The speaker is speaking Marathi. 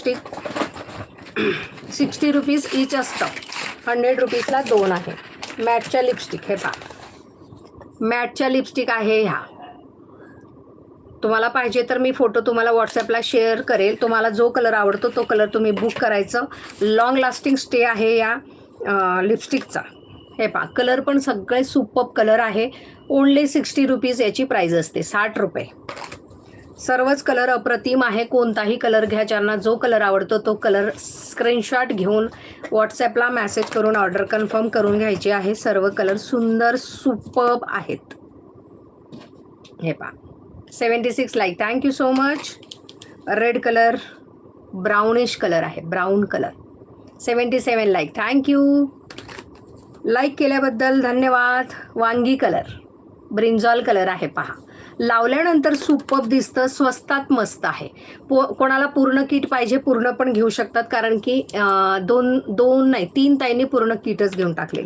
लिपस्टिक 60 रुपीज ईच असतं. 100 रुपीजला 2 आहे. मॅटच्या लिपस्टिक हे पहा, मॅटच्या लिपस्टिक आहे ह्या. तुम्हाला पाहिजे तर मी फोटो तुम्हाला व्हॉट्सॲपला शेअर करेल. तुम्हाला जो कलर आवडतो तो कलर तुम्ही बुक करायचं. लॉंग लास्टिंग स्टे आहे या लिपस्टिकचा. हे पहा, कलर पण सगळे सुपर्ब कलर आहे. ओनली 60 रुपीज याची प्राईज असते, 60 रुपये. सर्वच कलर अप्रतिम आहे. कोणताही कलर घ्या, ज्यांना जो कलर आवडतो तो कलर स्क्रीनशॉट घेऊन व्हॉट्सॲपला मेसेज करून ऑर्डर कन्फर्म करून घ्यायची आहे. सर्व कलर सुंदर सुपर्ब आहेत. हे पहा, 76 like, thank you so much. Red colour, brownish colour आहे, brown colour. 77 like, thank you. Like केल्याबद्दल धन्यवाद. वांगी कलर, ब्रिंजॉल कलर आहे पहा. लावल्यानंतर सुपर्ब दिसतं, स्वस्तात मस्त आहे. कोणाला पूर्ण किट पाहिजे पूर्ण पण घेऊ शकतात, कारण की दोन नाही 3 ताईंनी पूर्ण किटच घेऊन टाकलेली.